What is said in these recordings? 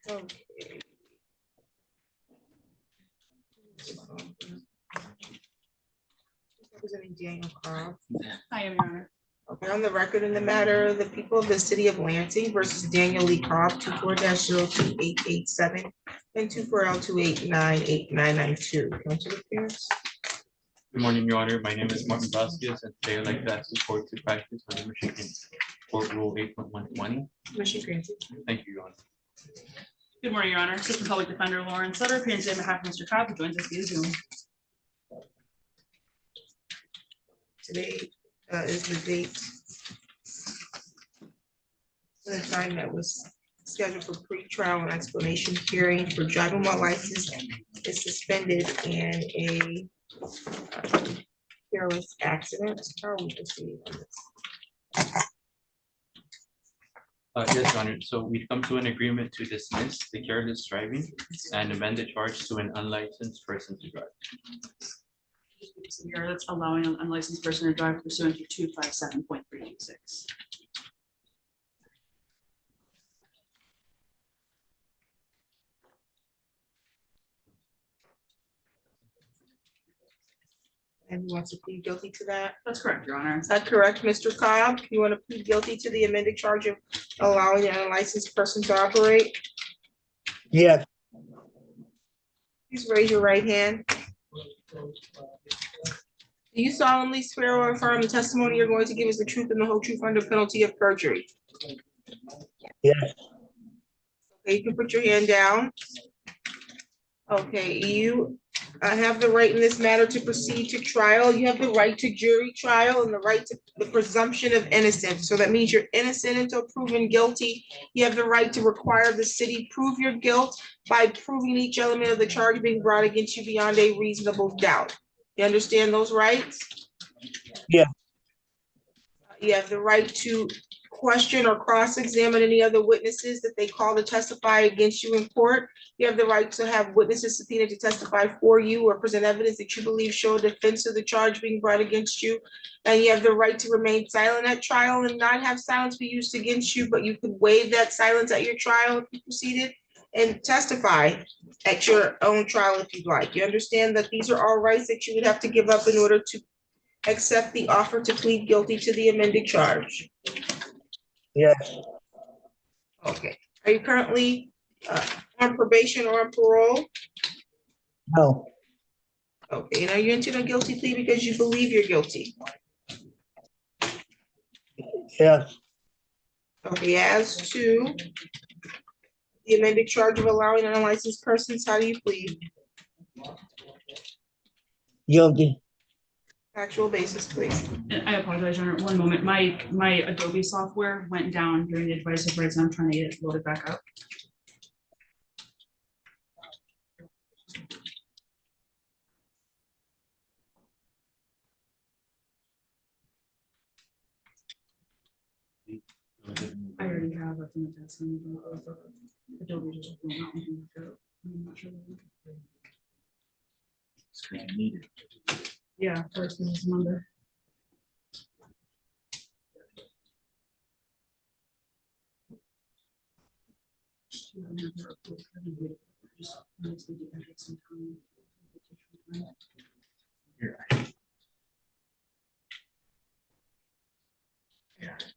Okay. Representing Daniel Cobb. I am, Your Honor. Okay, on the record in the matter, the people of the city of Lansing versus Daniel Lee Cobb, 24-02887 and 24L2898992. Council appearance. Good morning, Your Honor. My name is Martin Vasquez, and today I'd like to ask the court to practice under Michigan Court Rule 8.120. Motion granted. Thank you, Your Honor. Good morning, Your Honor. Assistant Public Defender Lauren Sutter, appearing today on behalf of Mr. Cobb, who joins us via Zoom. Today is the date. The time that was scheduled for pre-trial and explanation hearing for driving while license is suspended in a careless accident. How are we proceeding on this? Yes, Your Honor. So we've come to an agreement to dismiss the careless driving and amend the charge to an unlicensed person to drive. Here, that's allowing an unlicensed person to drive pursuant to 257.326. And you want to plead guilty to that? That's correct, Your Honor. Is that correct, Mr. Cobb? You want to plead guilty to the amended charge of allowing an unlicensed person to operate? Yes, Please raise your right hand. Do you solemnly swear or affirm the testimony you're going to give is the truth and the whole truth under penalty of perjury? yes, Okay, you can put your hand down. Okay, you have the right in this matter to proceed to trial. You have the right to jury trial and the right to the presumption of innocence. So that means you're innocent until proven guilty. You have the right to require the city prove your guilt by proving each element of the charge being brought against you beyond a reasonable doubt. You understand those rights? Yeah. You have the right to question or cross-examine any other witnesses that they call to testify against you in court. You have the right to have witnesses subpoenaed to testify for you or present evidence that you believe show a defense of the charge being brought against you. And you have the right to remain silent at trial and not have silence be used against you, but you could waive that silence at your trial if you proceeded and testify at your own trial if you'd like. You understand that these are all rights that you would have to give up in order to accept the offer to plead guilty to the amended charge. yes, Okay, are you currently on probation or on parole? no, Okay, and are you into a guilty plea because you believe you're guilty? yes, Okay, as to the amended charge of allowing unlicensed persons, how do you plead? guilty. Actual basis, please. And I apologize, Your Honor. One moment. My Adobe software went down during the advice of rights, and I'm trying to get it loaded back up. I already have it in the test. Adobe just won't let me back up. I'm not sure. Yeah, first is Monday. Yes.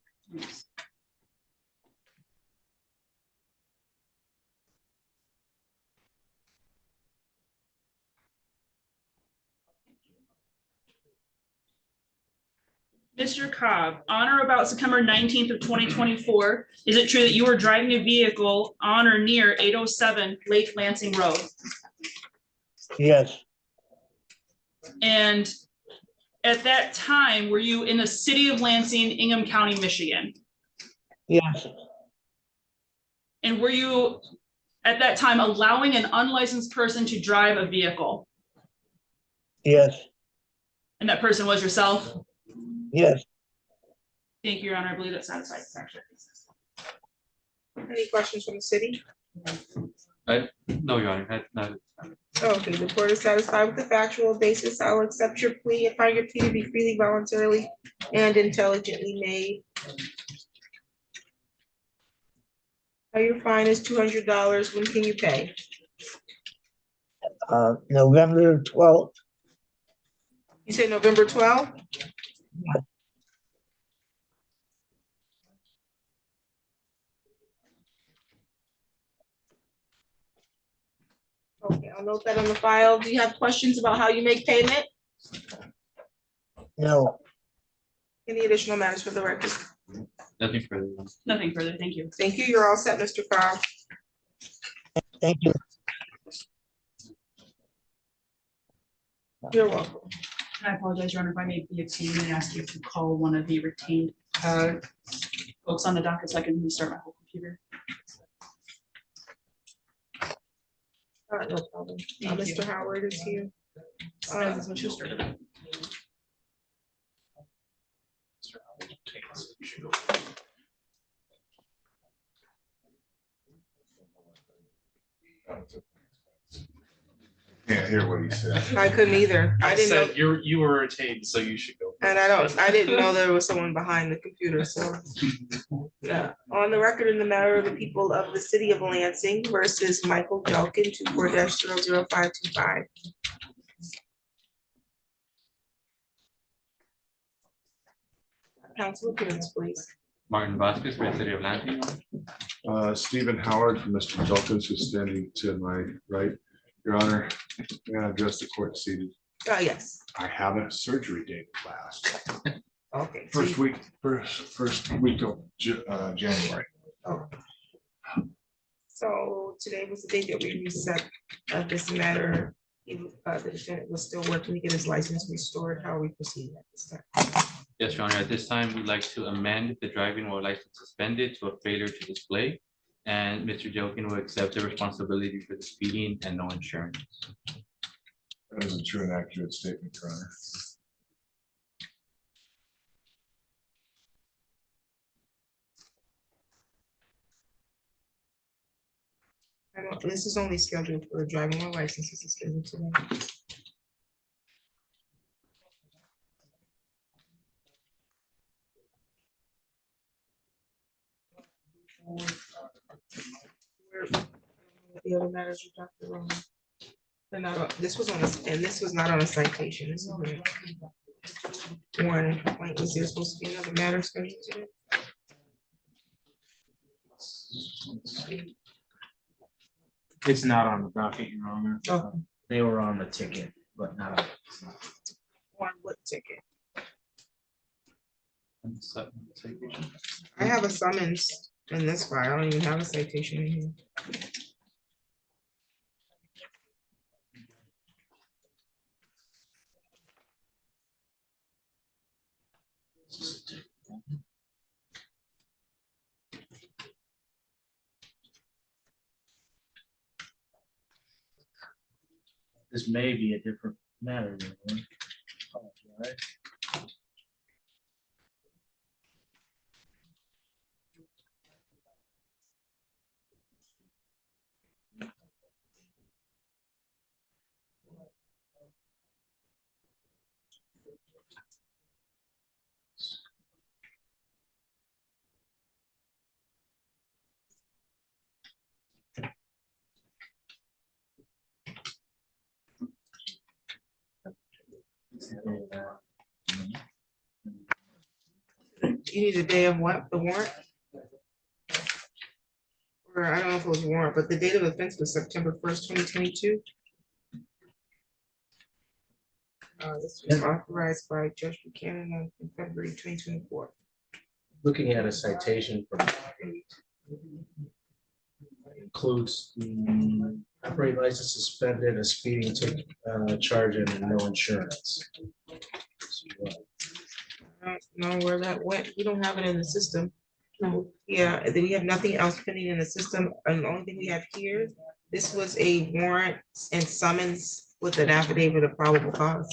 Mr. Cobb, on or about September 19th of 2024, is it true that you were driving a vehicle on or near 807 Lake Lansing Road? Yes, And at that time, were you in the city of Lansing, Ingham County, Michigan? yes, And were you at that time allowing an unlicensed person to drive a vehicle? yes, And that person was yourself? yes. Thank you, Your Honor. I believe that satisfies the section. Any questions from the city? No, Your Honor, not. Okay, the court is satisfied with the factual basis. I will accept your plea and find your plea to be freely, voluntarily, and intelligently made. Your fine is $200. When can you pay? November 12th. You said November 12th? Okay, I'll note that on the file. Do you have questions about how you make payment? No, Any additional matters for the record? Nothing further. Your Honor. Nothing further, thank you. Thank you. You're all set, Mr. Cobb. thank you. You're welcome. I apologize, Your Honor, if I may be exceeding and ask you to call one of the retained folks on the docket so I can restart my whole computer. No problem. Thank you. Mr. Howard is here. This one should start it. Can't hear what he said. I couldn't either. I didn't know. Said you were retained, so you should go. And I didn't know there was someone behind the computer, so. Yeah, on the record in the matter of the people of the city of Lansing versus Michael Delkin, 24-00525. Council appearance, please. Martin Vasquez, for the City of Lansing. Stephen Howard from Mr. Dawkins, who's standing to my right. Your Honor, may I address the court seated? Yes, I have a surgery date last. okay. First week of January. So today was the date that we reset this matter. The defendant was still working to get his license restored. How are we proceeding at this time? Yes, Your Honor, at this time, we'd like to amend the driving while license suspended to a failure to display. And Mr. Jokin will accept the responsibility for the speeding and no insurance. That is a true and accurate statement, Your Honor. This is only scheduled for driving while license is scheduled today. The other matters you talked about. They're not, this was on a, and this was not on a citation. This is a warning complaint. Was there supposed to be another matter scheduled today? It's not on the docket, Your Honor. Oh. They were on the ticket, but not. One what ticket? And the citation. I have a summons in this file. I don't even have a citation in here. This may be a different matter. Your Honor. Apologize. You need a day of what? The warrant? Or I don't know if it was warrant, but the date of offense was September 1st, 2022. This was authorized by Judge Buchanan in February 2024. Looking at a citation from includes the operating license suspended, a speeding ticket charge, and no insurance. I don't know where that went. We don't have it in the system. No. Yeah, then we have nothing else pending in the system. And the only thing we have here, this was a warrant and summons with an affidavit of probable cause.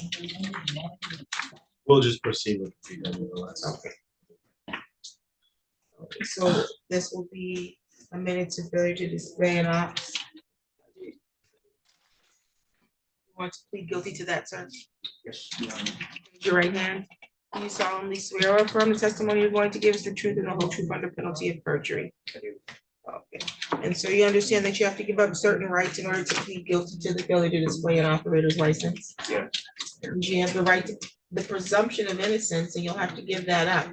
We'll just proceed with the nevertheless. Okay. Okay, so this will be amended to failure to display an ops want to plead guilty to that, sir? Yes, Your Honor. Raise your right hand. Do you solemnly swear or affirm the testimony you're going to give is the truth and the whole truth under penalty of perjury? I do. Okay, and so you understand that you have to give up certain rights in order to plead guilty to the failure to display an operator's license? Yeah. You have the right to, the presumption of innocence, and you'll have to give that up.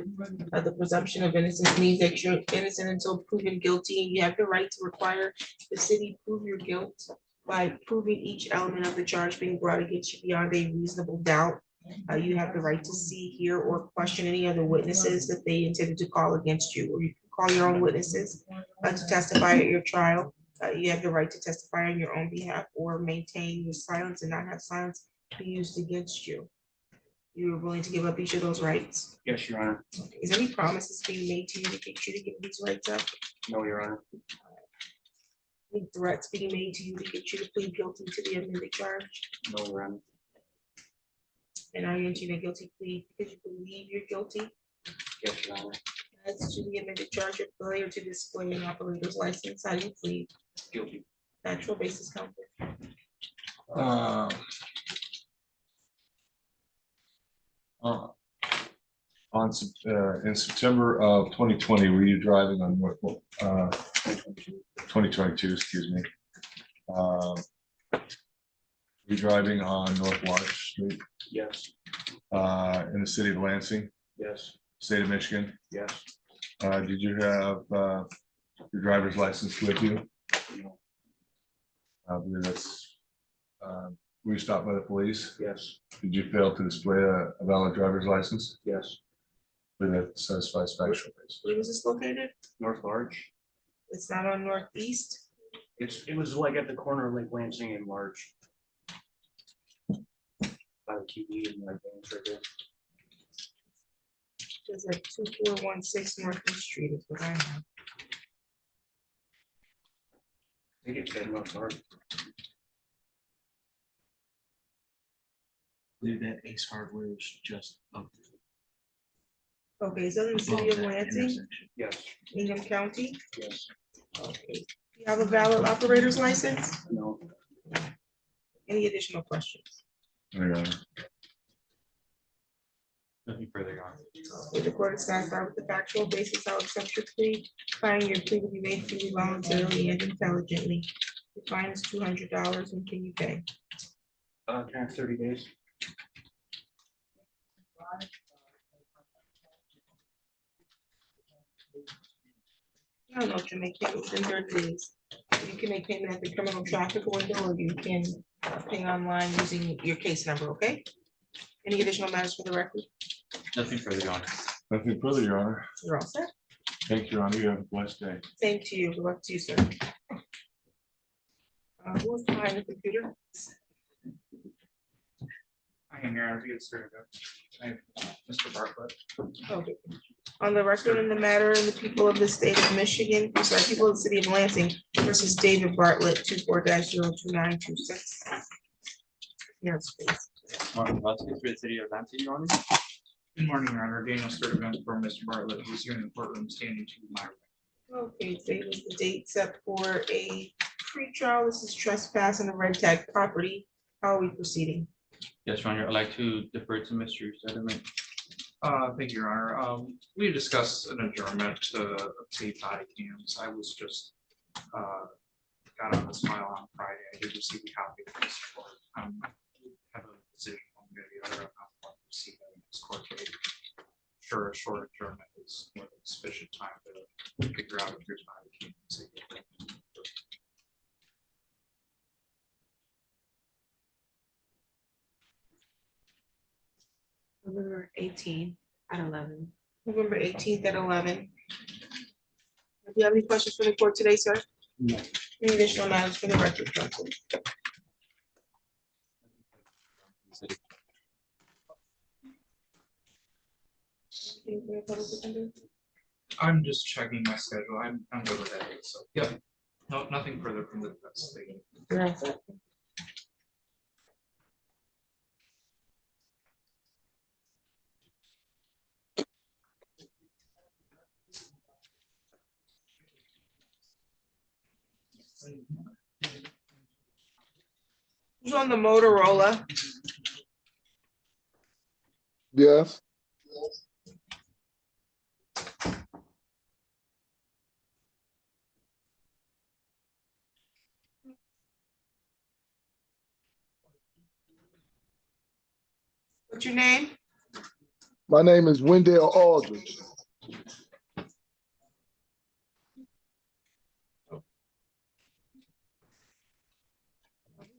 The presumption of innocence means that you're innocent until proven guilty, and you have the right to require the city prove your guilt by proving each element of the charge being brought against you beyond a reasonable doubt. You have the right to see, hear, or question any other witnesses that they intended to call against you, or you can call your own witnesses to testify at your trial. You have the right to testify on your own behalf or maintain your silence and not have silence be used against you. You are willing to give up each of those rights? Yes, Your Honor. Is any promises being made to you to get you to give these rights up? No, Your Honor. Any threats being made to you to get you to plead guilty to the amended charge? No, Your Honor. And are you entering a guilty plea because you believe you're guilty? Yes, Your Honor. As to the amended charge of failure to display an operator's license, how do you plead? Guilty. Factual basis, counsel. Uh, in September of 2020, were you driving on North, 2022, excuse me? Were you driving on North Water Street, Yes. in the city of Lansing, Yes. state of Michigan? Yes. Did you have, your driver's license with you? No. I believe that's, were you stopped by the police? Yes. Did you fail to display a valid driver's license? Yes. With that satisfies factual basis. Where was this located? North Large. It's not on northeast. It was like at the corner of Lake Lansing and Large. By the QE and like right there. It's at 2416 Northeast Street is what I have. I think it said North Large. I believe that Ace Hardware is just up Okay, so in the city above of that Lansing, intersection. Yes. Ingham County. Yes. Okay. You have a valid operator's license? No. Any additional questions? Hang on. Nothing further, Your Honor. Okay, the court is satisfied with the factual basis. I'll accept your plea. Finding your plea will be made freely, voluntarily, and intelligently. The fine is $200. And can you pay? Can I have 30 days? I don't know if you make payments in 30 days. You can make payment at the criminal traffic window, or you can pay online using your case number, okay? Any additional matters for the record? Nothing further, Your Honor. Nothing further, Your Honor. You're all set. Thank you, Your Honor. You have a blessed day. Same to you. Good luck to you, sir. Who's behind the computer? I am here to get started. I have Mr. Bartlett. Okay. On the record in the matter and the people of the state of Michigan, I'm sorry, people of the city of Lansing versus David Bartlett, 24-02926. Yes, please. Marvin Vasquez for the city of Lansing, Your Honor. Good morning, Your Honor. Daniel Sturtevant for Mr. Bartlett, who's here in the courtroom standing to my right. Okay, today was the date set for a pretrial. This is trespass on the red tag property. How are we proceeding? Yes, Your Honor. I'd like to defer to Mr. Sediment. Thank you, Your Honor. We discussed an adjournment to obtain body cams. I was just got on this file on Friday. I did receive a copy of this report. Have a decision one way or the other. I'm not going to proceed in this court date. Sure, a short adjournment is more than sufficient time to figure out if there's body cams. November 18th at 11. November 18th at 11. Do you have any questions for the court today, sir? No. Any additional matters for the record, counsel? Anything for the public defender? I'm just checking my schedule. I'm good with that. So, yeah, no, nothing further from the defense. Thank you. You're all set. Who's on the Motorola? Yes. What's your name? My name is Wendell Aldridge.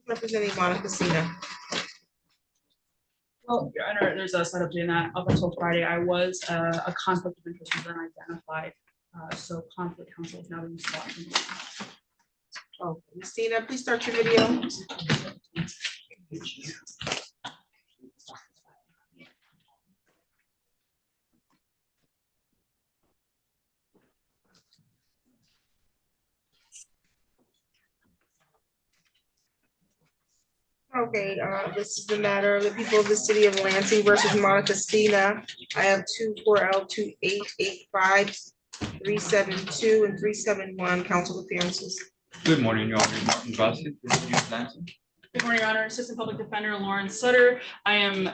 Representing Monica Cena. Well, Your Honor, there's a setup doing that. Up until Friday, I was a conflict of interest was then identified. So conflict counsel is now in spot. Oh, Ms. Cena, please start your video. Okay, this is the matter of the people of the city of Lansing versus Monica Cena. I have 24L2885-372 and 371 council appearances. Good morning, Your Honor. Martin Gossett, Lansing. Good morning, Your Honor. Assistant Public Defender Lauren Sutter. I am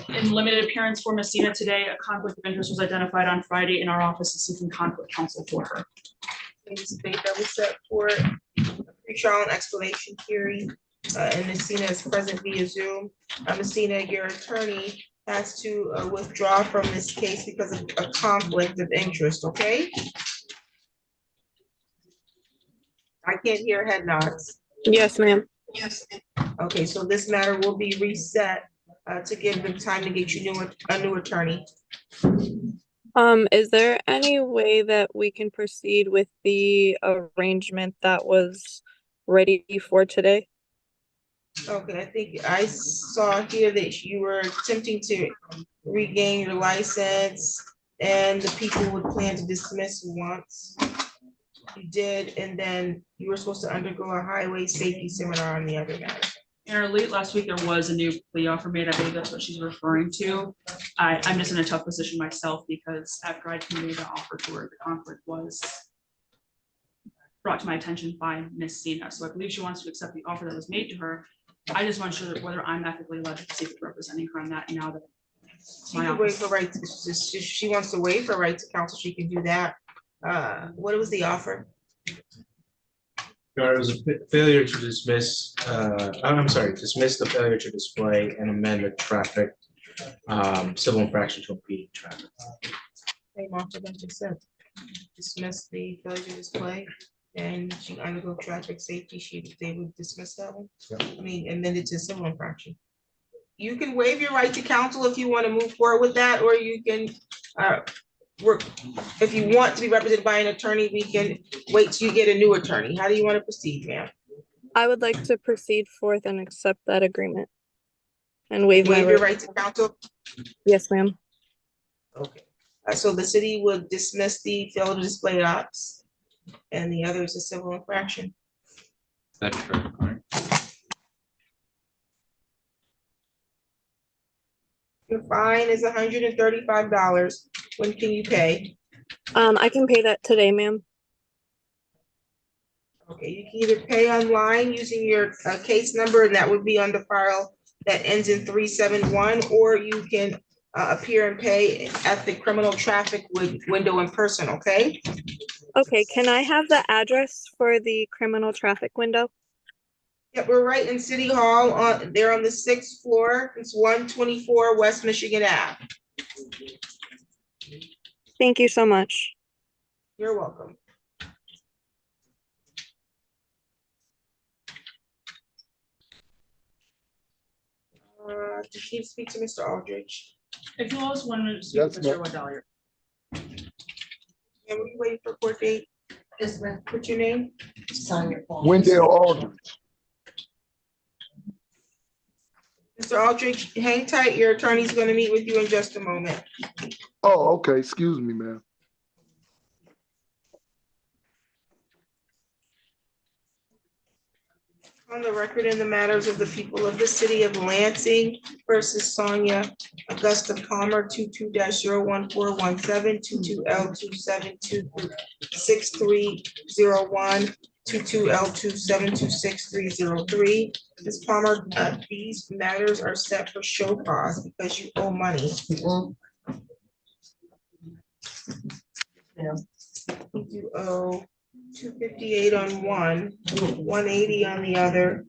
in limited appearance for Ms. Cena today. A conflict of interest was identified on Friday in our office and seeking conflict counsel for her. This date that was set for a pre-trial and explanation hearing. And Ms. Cena is present via Zoom. Ms. Cena, your attorney has to withdraw from this case because of a conflict of interest, okay? I can't hear head nods. Yes, ma'am. Yes. Okay, so this matter will be reset to give them time to get you a new attorney. Is there any way that we can proceed with the arrangement that was ready for today? Okay, I think I saw here that you were attempting to regain your license and the people would plan to dismiss once. You did, and then you were supposed to undergo a highway safety seminar on the other matter. In our late last week, there was a new plea offer made. I believe that's what she's referring to. I'm just in a tough position myself because after I conveyed the offer to her, the conflict was brought to my attention by Ms. Cena. So I believe she wants to accept the offer that was made to her. I just want to show that whether I'm ethically allowed to proceed with representing her on that now that She can waive her right, she wants to waive her right to counsel, she can do that. What was the offer? It was a failure to dismiss, dismiss the failure to display and amend the traffic, civil infraction to impeding traffic. Same offer that you said. Dismiss the failure to display and she undergo traffic safety, they would dismiss that one? Yep. I mean, amend it to civil infraction. You can waive your right to counsel if you want to move forward with that, or you can, work. If you want to be represented by an attorney, we can wait till you get a new attorney. How do you want to proceed, ma'am? I would like to proceed forth and accept that agreement and waive my Waive your right. right to counsel? Yes, ma'am. Okay. So the city would dismiss the failure to display ops and the other is a civil infraction. That's correct, Your Honor. Your fine is $135. When can you pay? I can pay that today, ma'am. Okay, you can either pay online using your case number, and that would be on the file that ends in 371, or you can appear and pay at the criminal traffic window in person, okay? Okay, can I have the address for the criminal traffic window? Yeah, we're right in City Hall, they're on the 6th floor. It's 124 West Michigan Ave. Thank you so much. You're welcome. Did you speak to Mr. Aldridge? if you always want to speak Yes, to ma'am. Mr. Wendell, And we waiting for court date. Yes, ma'am. What's your name? Sonia. Wendell Aldridge. Mr. Aldridge, hang tight. Your attorney's going to meet with you in just a moment. Oh, okay. Excuse me, ma'am. On the record in the matters of the people of the city of Lansing versus Sonia Augusta Palmer, 22-01417, 22L2726301, 22L2726-303. Ms. Palmer, these matters are set for show cause because you owe money. You owe $258 on one, $180 on the other,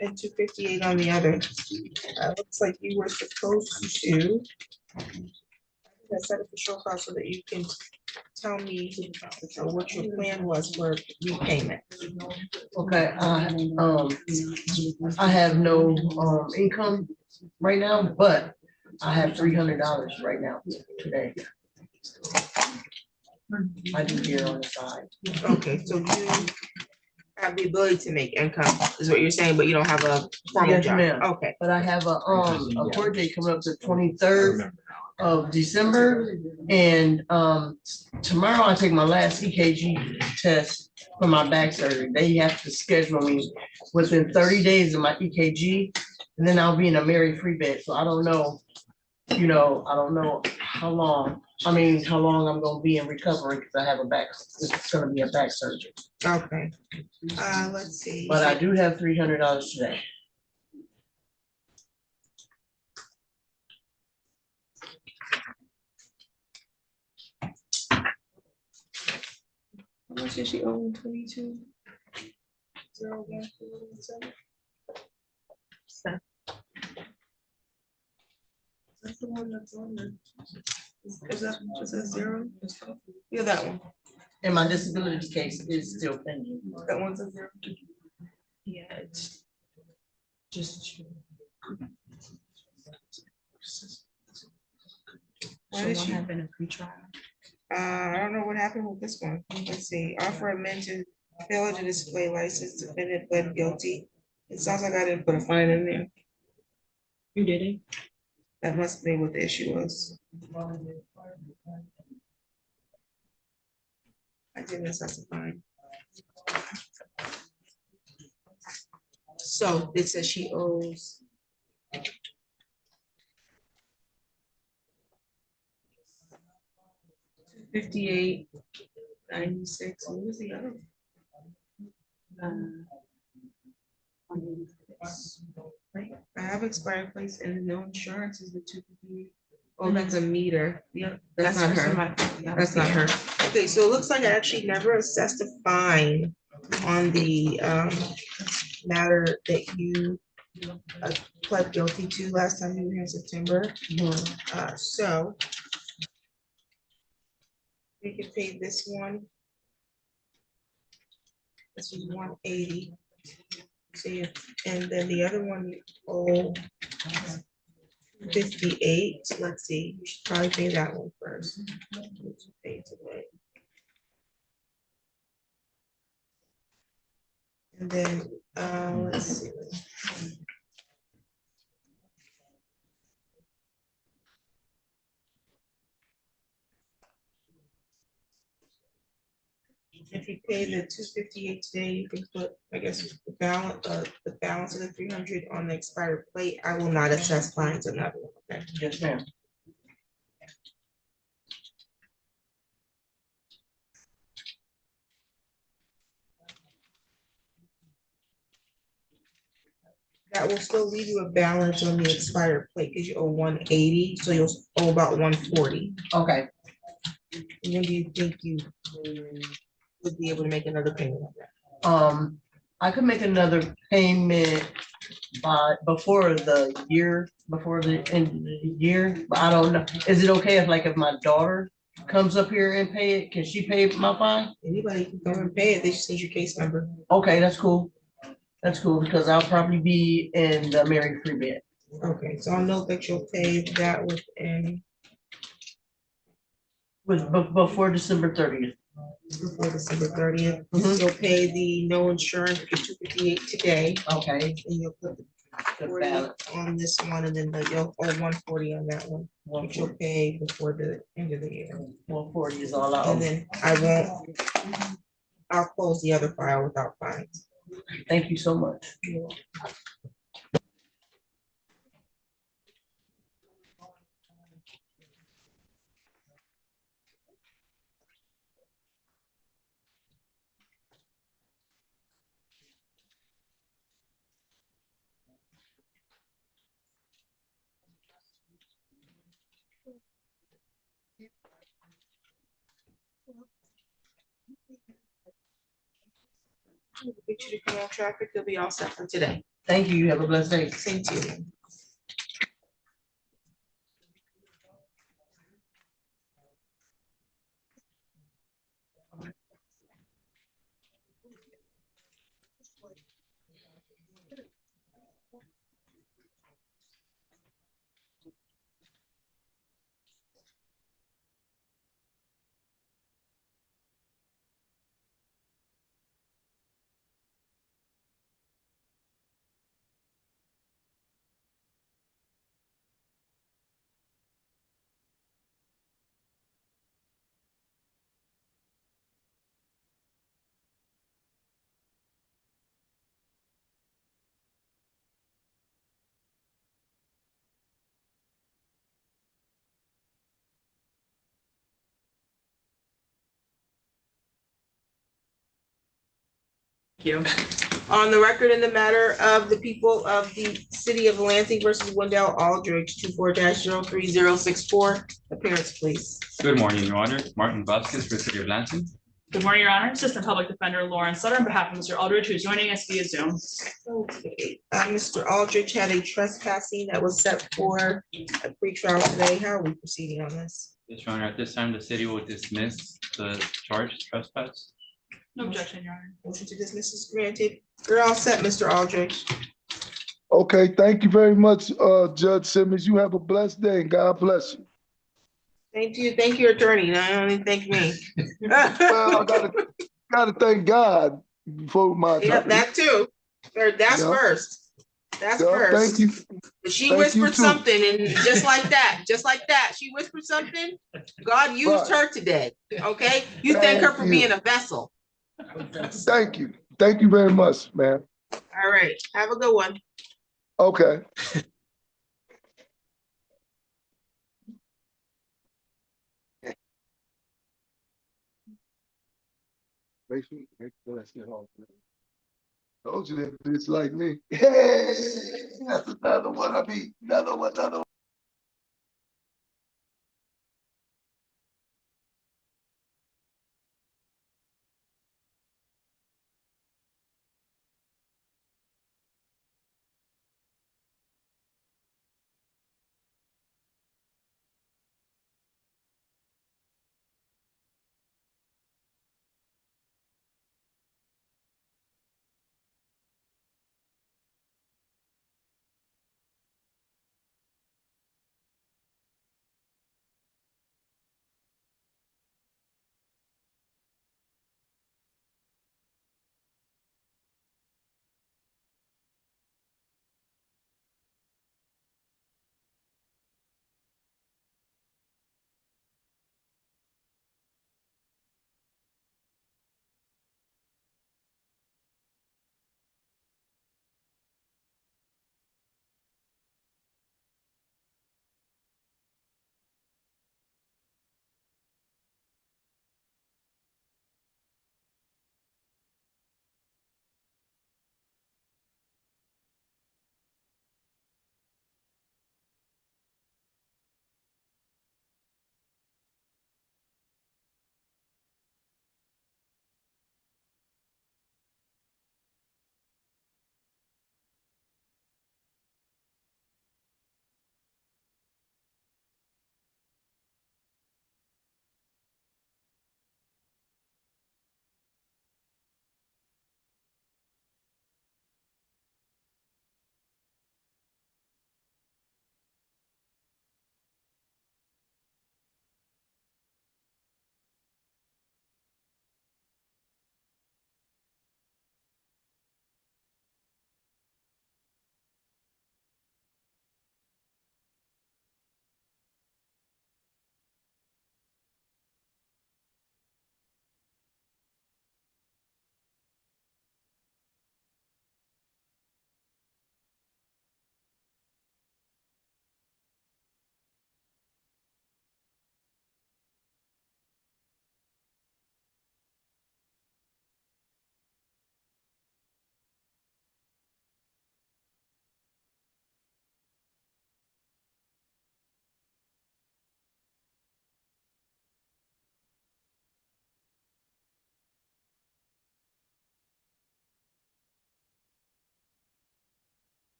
and $258 on the other. Looks like you were supposed to. I set it for show cause so that you can tell me what your plan was for repayment. Okay, I have no, income right now, but I have $300 right now today. I do here on the side. Okay, so you have the ability to make income, is what you're saying, but you don't have a formal Yes, job. ma'am. Okay, But I have a court date coming up the 23rd of December. And, tomorrow I take my last EKG test for my back surgery. They have to schedule me within 30 days of my EKG. And then I'll be in a Mary free bed. So I don't know, I don't know how long I'm gonna be in recovery because I have it's gonna be a back surgery. okay. Let's see. But I do have $300 today. How much did she owe? 22? 0, 1, 4, 7? That's the one that's on there. Is that just a 0? Yeah, that one. And my disability case is still pending. That one's a 0. Yeah, it's just. Why did So what she? happened in pre-trial? I don't know what happened with this one. Let's see. Offer amend to failure to display license, defendant pled guilty. It sounds like I didn't put a fine in there. You didn't? That must be what the issue was. I didn't specify. So it says she owes. $58.96. What was the other? Right, I have expired place and no insurance is the 258. Oh, that's a meter. Yeah, that's not her. That's not her. Okay, so it looks like I actually never assessed a fine on the matter that you pled guilty to last time you were here in September. So we could pay this one. This is 180. See, and then the other one you owe 58. Let's see, you should probably pay that one first. Pay today. And then let's see. If you pay the 258 today, you can put, I guess, the balance of the 300 on the expired plate. I will not assess fines on that one. Okay. Yes, ma'am. That will still leave you a balance on the expired plate because you owe 180, so you'll owe about 140. Okay. And when do you think you would be able to make another payment on that? I could make another payment before the end of the year, but I don't know. Is it okay if my daughter comes up here and pay it? Can she pay my fine? Anybody can come and pay it. They just need your case number. Okay, that's cool. That's cool because I'll probably be in the Mary free bed. Okay, so I'll note that you'll pay that Before December 30th. Before December 30th. You'll pay the no insurance for 258 today. Okay. And you'll put the The 40 balance. on this one, and then you'll owe 140 on that one, which you'll pay before the end of the year. 140 is all out. And then I'll close the other file without fines. Thank you so much. you to come off traffic. You'll be all set for today. Thank you. You have a blessed day. Same to you. Thank you. On the record in the matter of the people of the city of Lansing versus Wendell Aldridge, 24-03064. Appearance, please. Good morning, Your Honor. Martin Vasquez for the City of Lansing. Good morning, Your Honor. Assistant Public Defender Lauren Sutter on behalf of Mr. Aldridge, who's joining us via Zoom. Okay, Mr. Aldridge had a trespassing that was set for a pretrial today. How are we proceeding on this? Yes, Your Honor, at this time, the city will dismiss the charge trespass. No objection, Your Honor. Motion to dismiss is granted. You're all set, Mr. Aldridge. Okay, thank you very much, Judge Simmons. You have a blessed day and God bless you. Thank you. Thank you, attorney. Not only thank me. Well, I gotta thank God for my. Yeah, that too. That's Yeah. first. That's Yeah, first. thank you. But she Thank you whispered too. something, and just like that, she whispered something. God used Right. her today. Okay, you thank her for Thank you. being a vessel. Thank you. Thank you very much, man. All right, have a good one. Okay. Make sure that's it all. Told you that bitch like me. Hey, that's another one. Another one.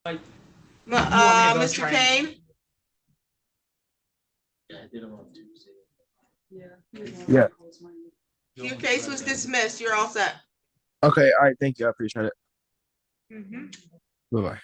Like, Mr. Kane, Yeah, I did them on Tuesday. Yeah. your case was dismissed. You're all set. Okay, all right, thank you. I appreciate it. Mhm. Bye-bye.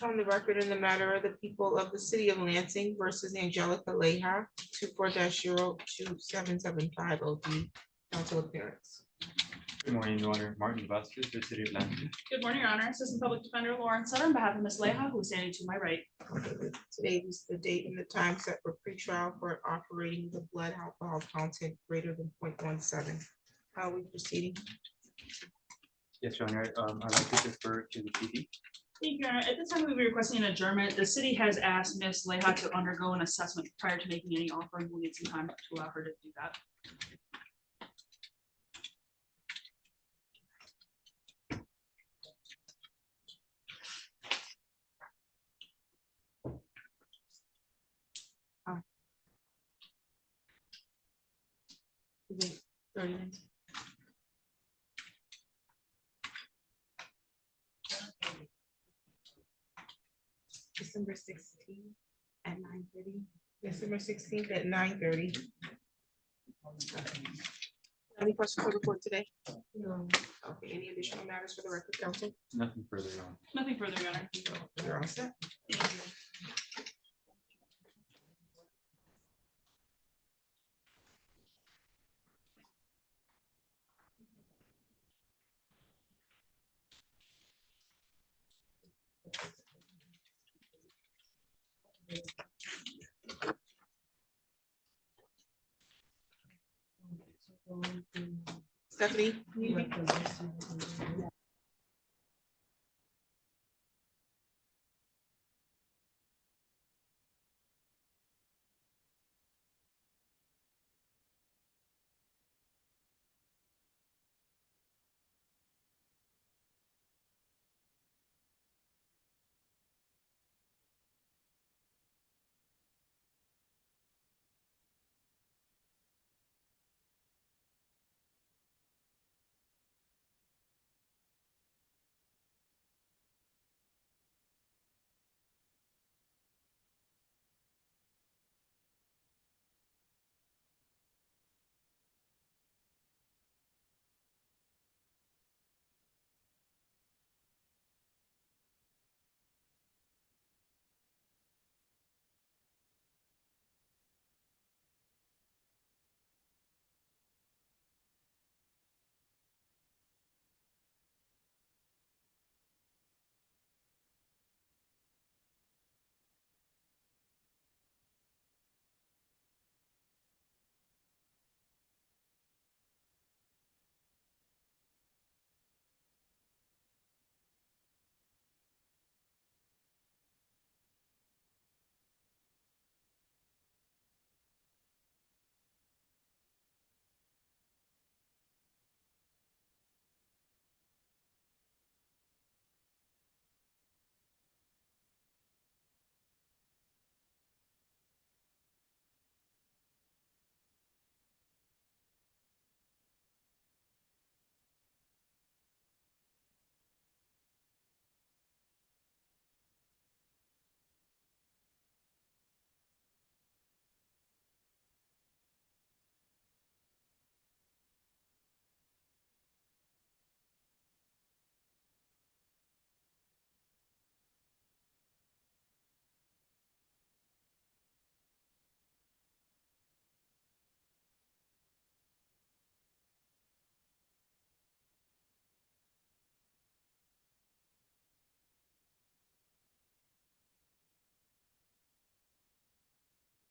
On the record in the matter of the people of the city of Lansing versus Angelica Lea, 24-02775 OD. Council appearance. Good morning, Your Honor. Martin Vasquez, the city of Lansing. Good morning, Your Honor. Assistant Public Defender Lauren Sutter on behalf of Ms. Leha, who is standing to my right. Today is the date and the time set for pretrial for operating the blood alcohol content greater than 0.17. How are we proceeding? Yes, Your Honor. I'd like to defer to the PD. Thank you, Your Honor. At this time, we'll be requesting an adjournment. The city has asked Ms. Leha to undergo an assessment prior to making any offer, and we'll need some time to allow her to do that. Is it 30 minutes? December 16th at 9:30. December 16th at 9:30. Any questions for the court today? No. Okay, any additional matters for the record, counsel? Nothing further, Your Honor. Nothing further, Your Honor. You're all set. Thank you. Stephanie?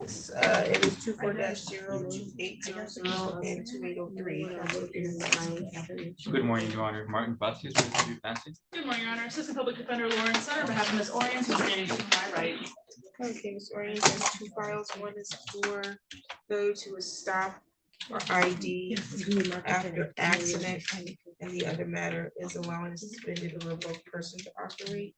It is 24-02800 and 2803. Good morning, Your Honor. Martin Vasquez, the city of Lansing. Good morning, Your Honor. Assistant Public Defender Lauren Sutter on behalf of Ms. Orion, who is standing to my right. Okay, Ms. Orion has two files. One is for those who was stopped or ID after accident, and the other matter is allowing a suspended or revoked person to operate.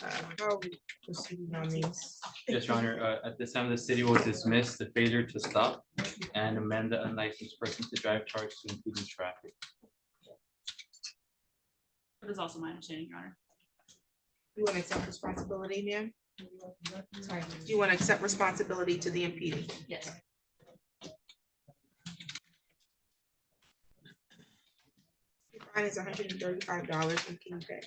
How are we proceeding on these? Yes, Your Honor. At this time, the city will dismiss the failure to stop and amend the unlicensed person to drive charge to impeding traffic. That is also my understanding, Your Honor. You want to accept responsibility, ma'am? Sorry, do you want to accept responsibility to the impeding? Yes. Fine is $135 and can you pay?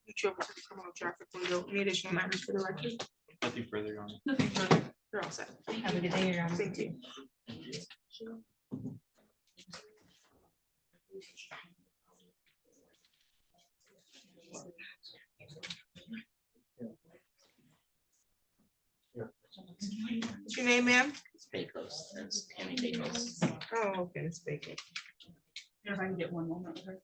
Reach over to the criminal traffic window. Any additional matters for the record? Nothing further, Your Honor. Nothing further. You're all set. Have a good day, Your Honor. Thank you. What's your name, ma'am? Bakos, that's Tammy Bakos. Oh, okay, it's Bakos. If I can get one moment with her.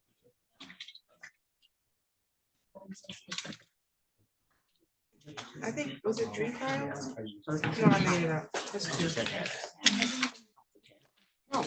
I think, was it 3 trials? No, I made it up. That's 2. No.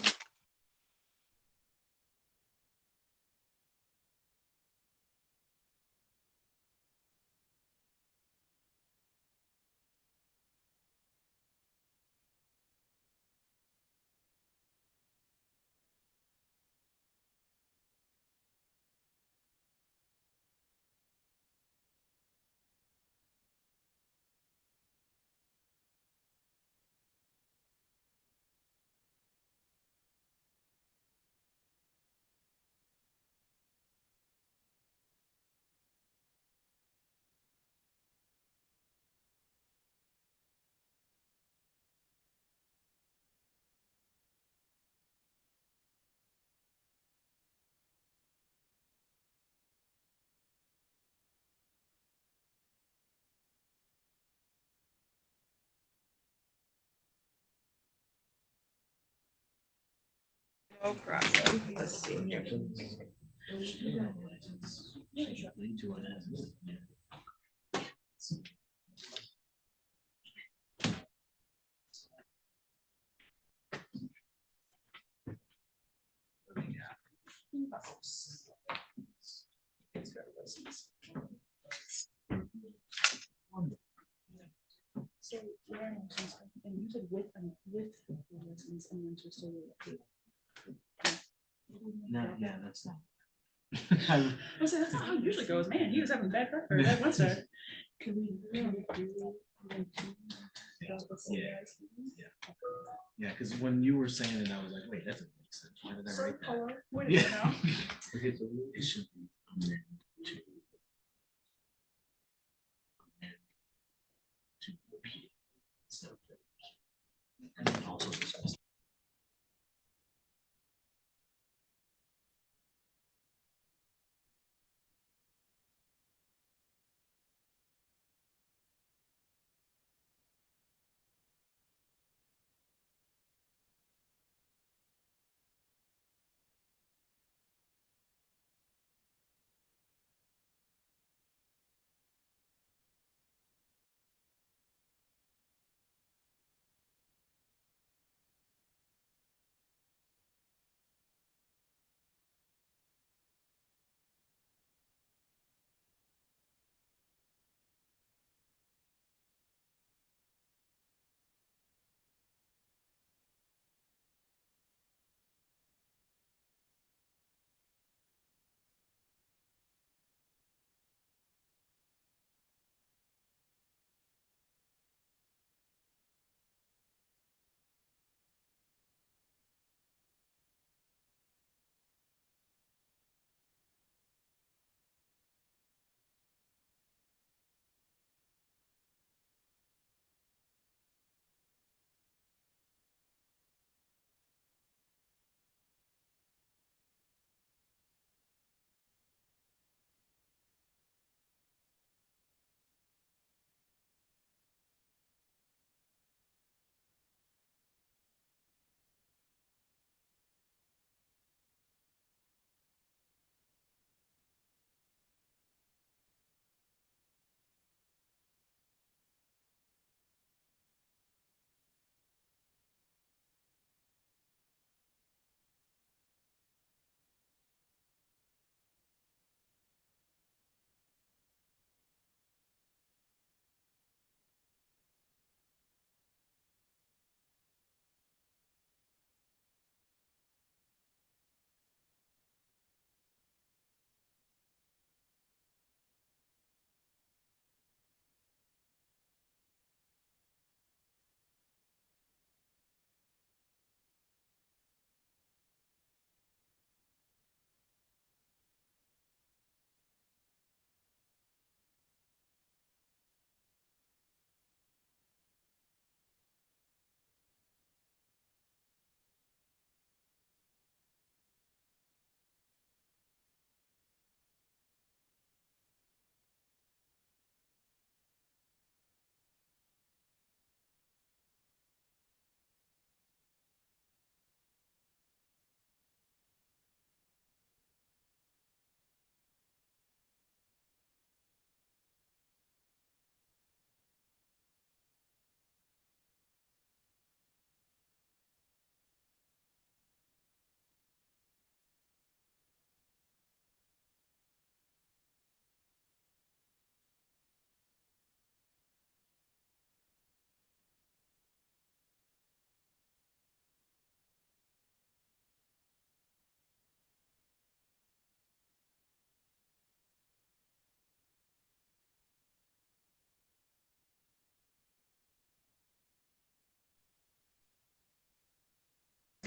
No problem. Let's see here. So, yeah, and you said with the license and then just No, yeah, that's not. I was like, that's not how it usually goes. Man, he was having bad record that Wednesday. Can we do? Yeah, because when you were saying it, I was like, wait, that doesn't make sense. Why did I So write that? color. Wait a Yeah. minute now. Okay, so it should be amend to repeat instead of finish. And then also discuss.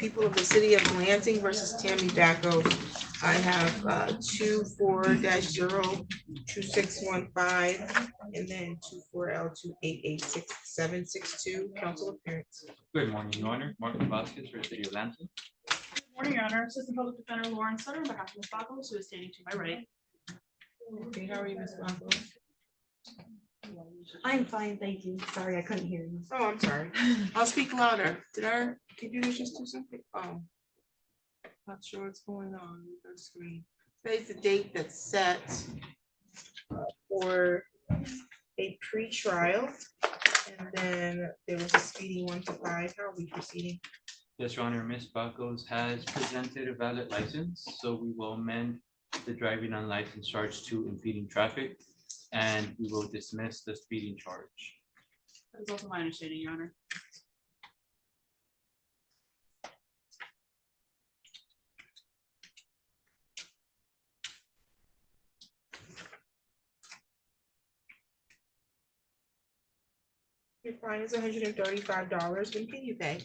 People of the City of Lansing versus Tammy Bakos. I have 24-02615 and then 24L28866762. Council appearance. Good morning, Your Honor. Martin Vasquez for the City of Lansing. Good morning, Your Honor. Assistant Public Defender Lauren Sutter on behalf of Ms. Bakos, who is standing to my right. Okay, how are you, Ms. Bakos? I'm fine, thank you. Sorry, I couldn't hear you. Oh, I'm sorry. I'll speak louder. Did our computer just do something? Oh. Not sure what's going on with our screen. Today's the date that's set for a pre-trial. And then there was a speeding 1 to 5. How are we proceeding? Yes, Your Honor, Ms. Bakos has presented a valid license, so we will amend the driving unlicensed charge to impeding traffic, and we will dismiss the speeding charge. That is also my understanding, Your Honor. Your fine is $135. When can you pay?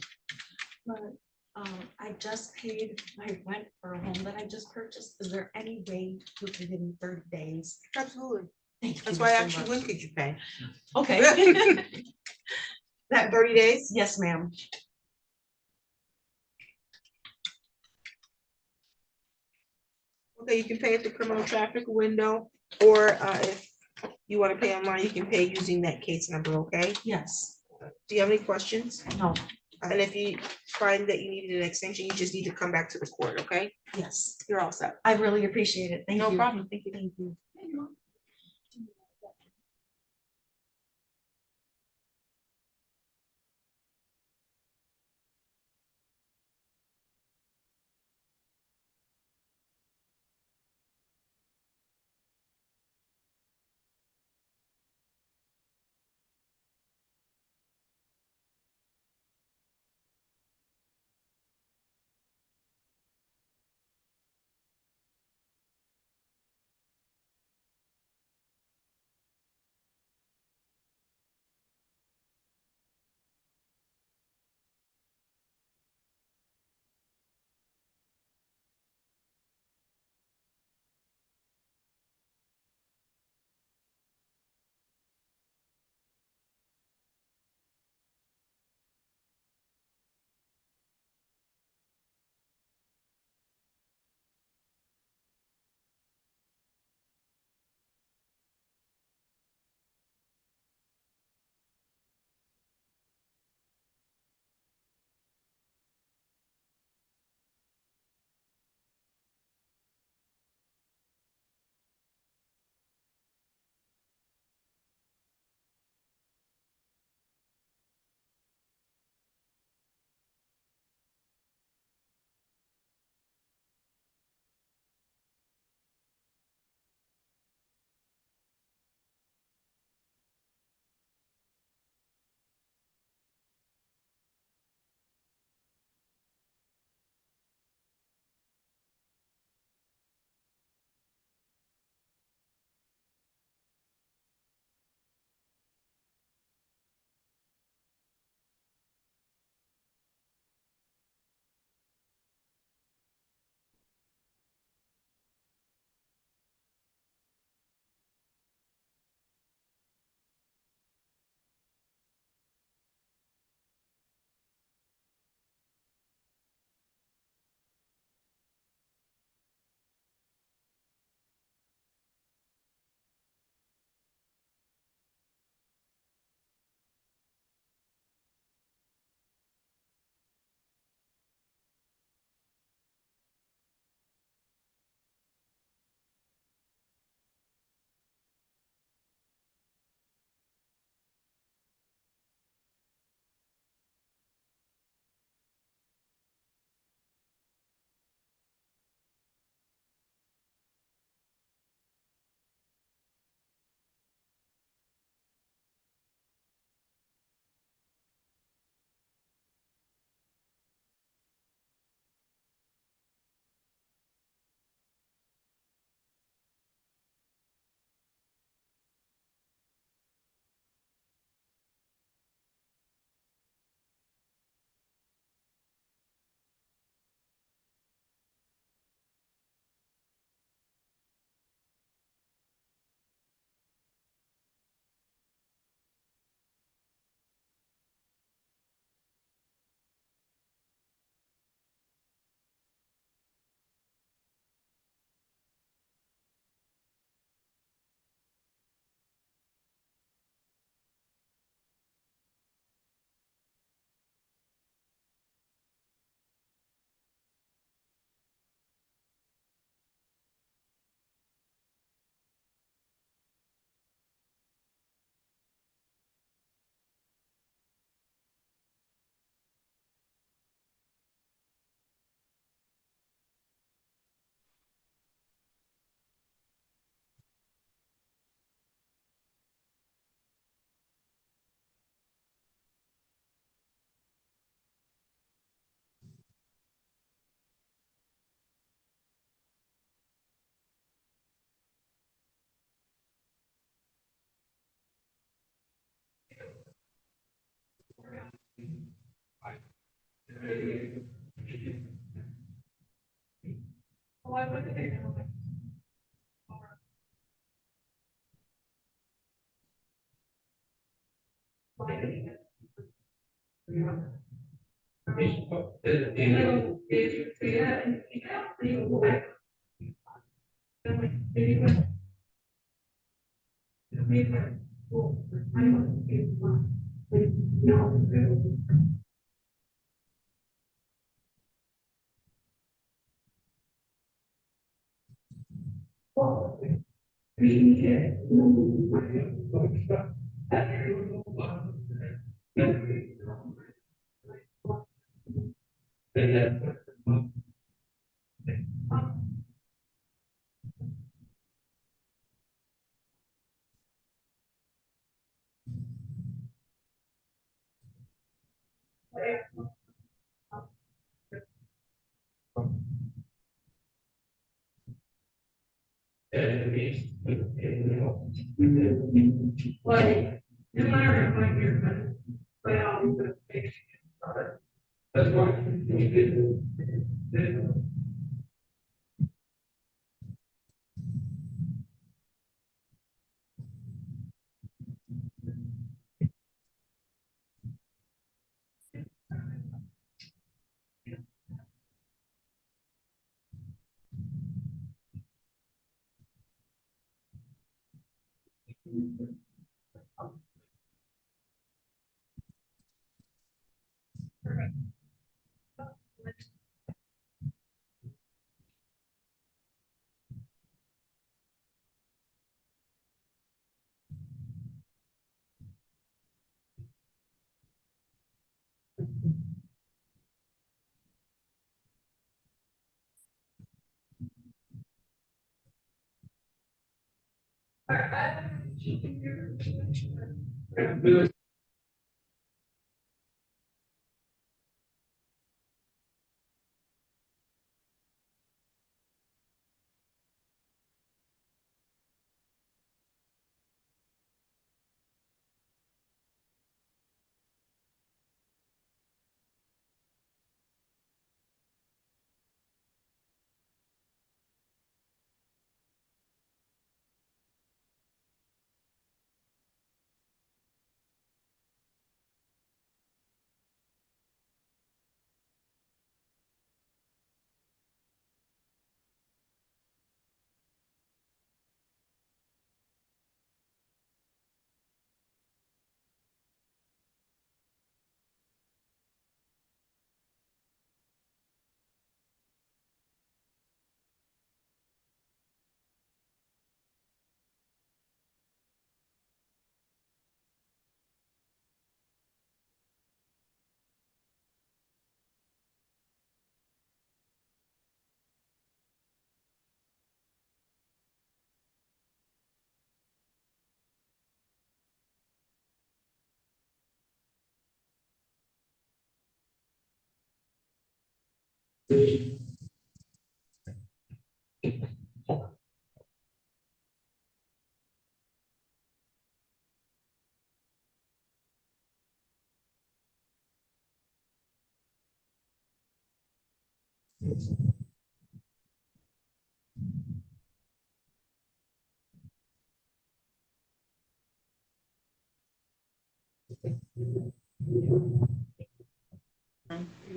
But I just paid my rent for a home that I just purchased. Is there any way you can give me 30 days? Absolutely. Thank That's you why I so asked you, much. when could you pay? Okay. That 30 days? Yes, ma'am. Okay, you can pay at the criminal traffic window, or if you want to pay online, you can pay using that case number, okay? Yes. Do you have any questions? No. And if you find that you needed an extension, you just need to come back to the court, okay? Yes. You're all set. I really appreciate it. Thank you. No problem. Thank you. Thank you.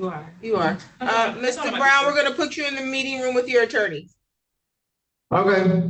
You are. You are. Mr. Brown, we're gonna put you in the meeting room with your attorney. Okay.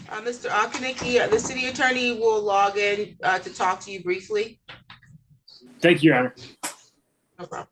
Mr. Akanicki, the city attorney will log in to talk to you briefly. Thank you, Your Honor. No problem.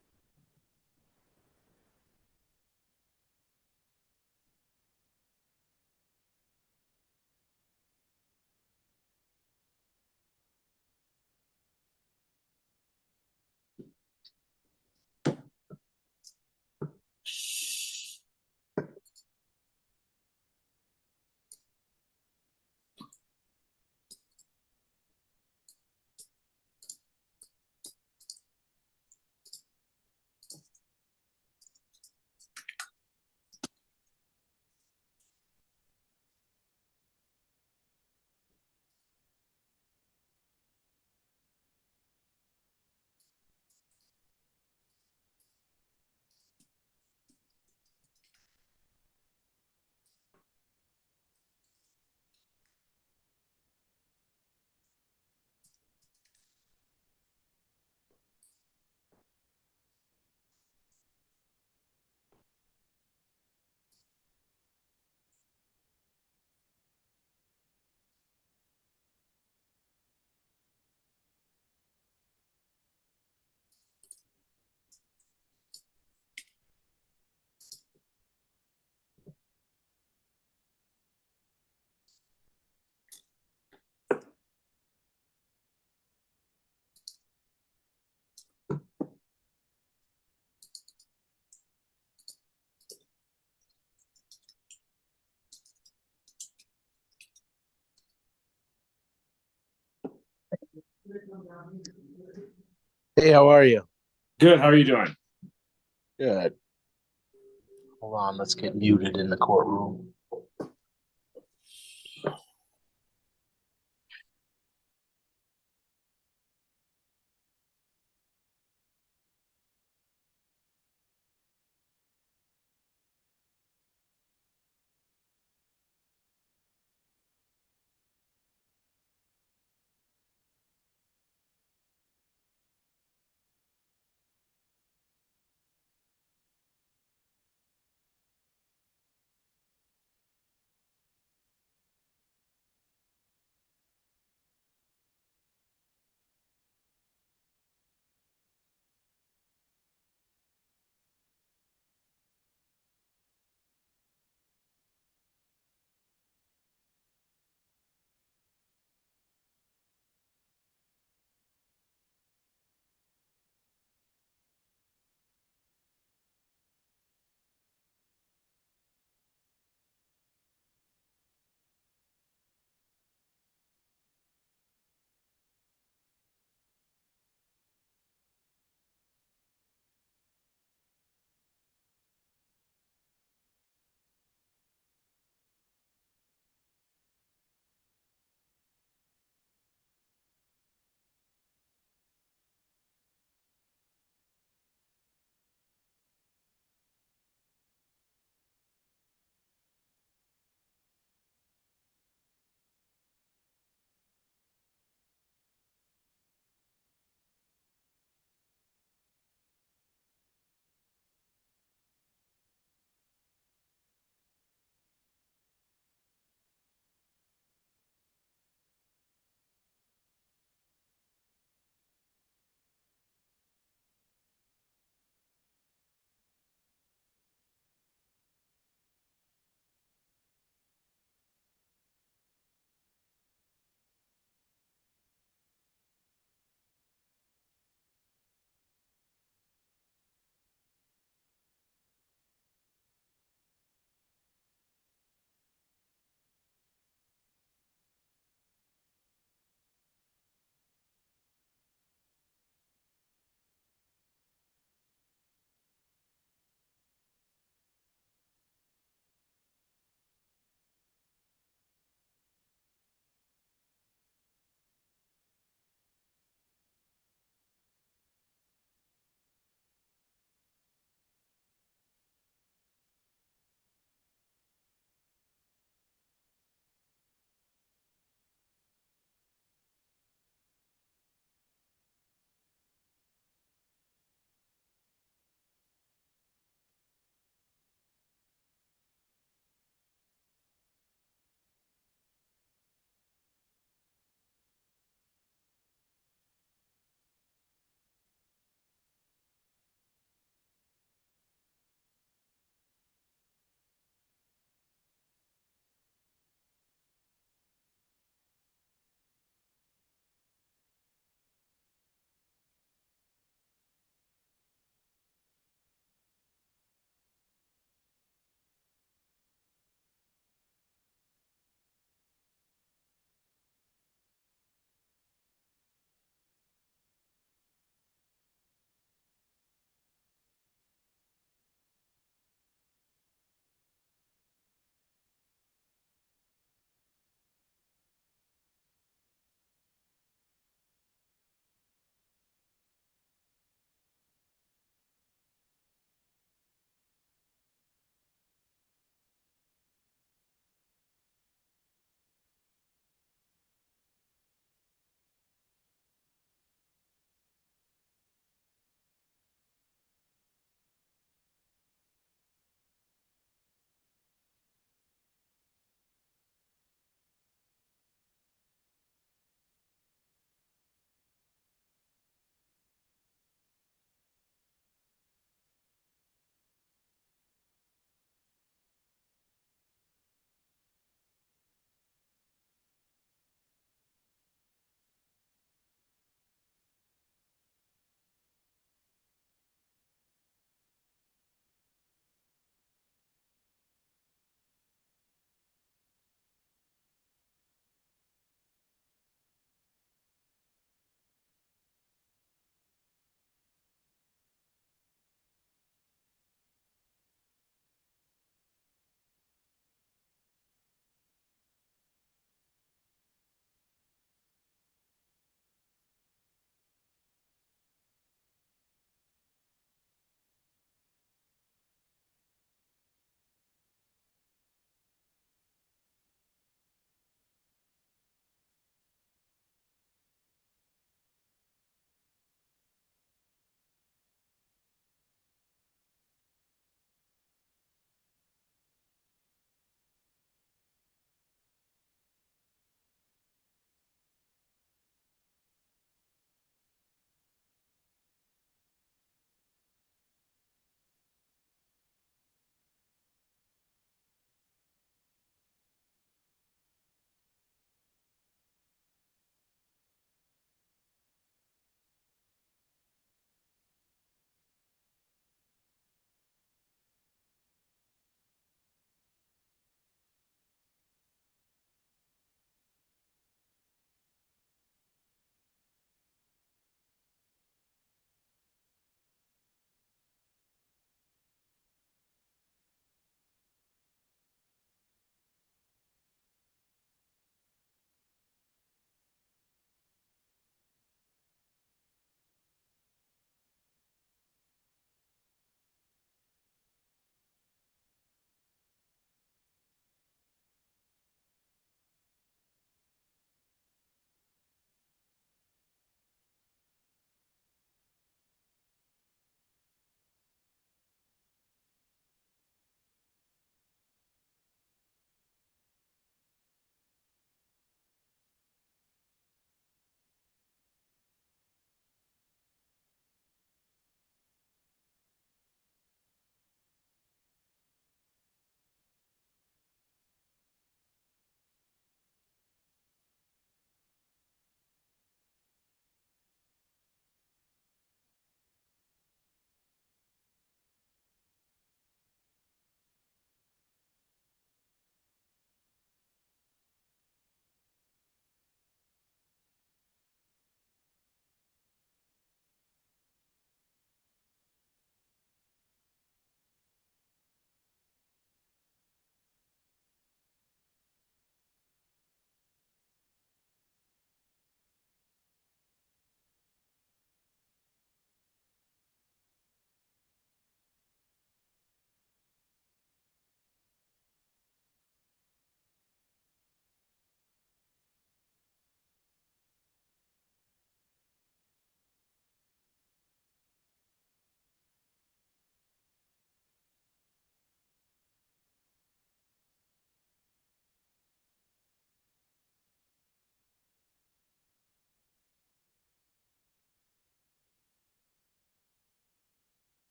Hey, how are you? Good. How are you doing? Good. Hold on, let's get muted in the courtroom.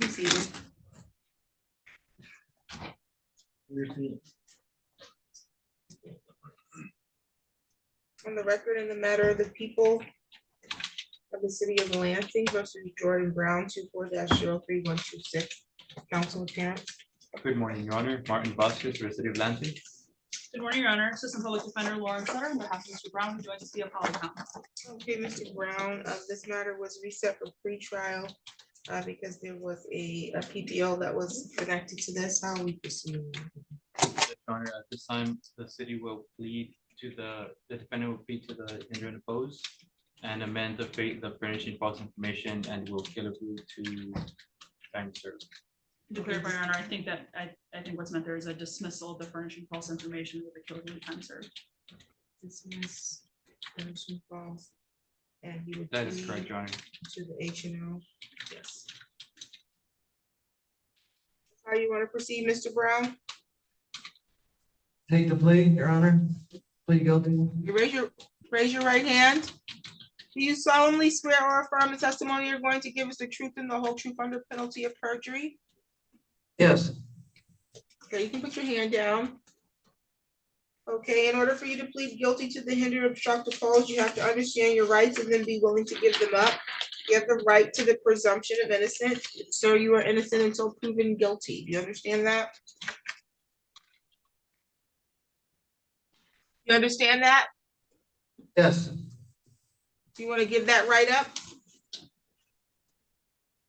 Be seated. On the record in the matter of the people of the city of Lansing versus Jordan Brown, 24-03126. Council appearance. Good morning, Your Honor. Martin Vasquez, for the city of Lansing. Good morning, Your Honor. Assistant Public Defender Lauren Sutter, on behalf of Mr. Brown, who joins us via appellate counsel. Okay, Mr. Brown, this matter was reset for pretrial because there was a PPO that was connected to this. How are we proceeding? Your Honor, at this time, the city will plead to the defendant will plead to the injured and opposed and amend the furnishing false information and will kill a blue to time served. To clarify, Your Honor, I think what's meant there is a dismissal of the furnishing false information with a kill blue time served. Dismiss, furnishing false, and you would. That is correct, Your Honor. To the H&O. Yes. How you want to proceed, Mr. Brown? Take the plea, Your Honor. Plead guilty. You raise your right hand. Do you solemnly swear or affirm the testimony you're going to give us the truth and the whole truth under penalty of perjury? Yes. Okay, you can put your hand down. Okay, in order for you to plead guilty to the hinder, obstruct, oppose, you have to understand your rights and then be willing to give them up. You have the right to the presumption of innocence. So you are innocent until proven guilty. Do you understand that? You understand that? Yes. Do you want to give that right up?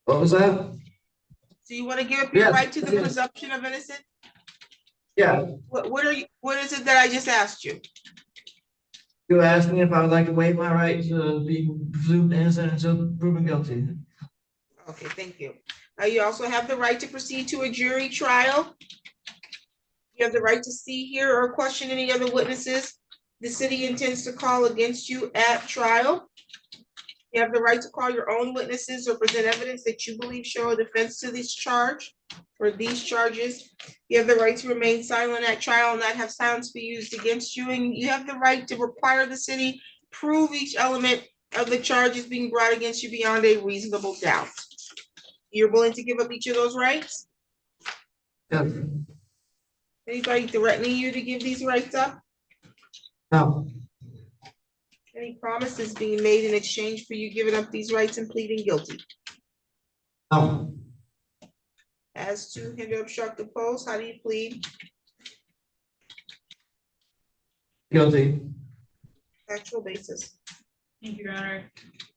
What was that? Do you want to give up your Yes, right to the yes. presumption of innocence? Yeah. What is it that I just asked you? You asked me if I would like to waive my right to be presumed innocent until proven guilty. Okay, thank you. You also have the right to proceed to a jury trial. You have the right to see, hear, or question any other witnesses the city intends to call against you at trial. You have the right to call your own witnesses or present evidence that you believe show a defense to this charge or these charges. You have the right to remain silent at trial and not have silence be used against you. And you have the right to require the city prove each element of the charges being brought against you beyond a reasonable doubt. You're willing to give up each of those rights? Yes. Anybody threatening you to give these rights up? No. Any promises being made in exchange for you giving up these rights and pleading guilty? No. As to hinder, obstruct, oppose, how do you plead? Guilty. Factual basis. Thank you, Your Honor.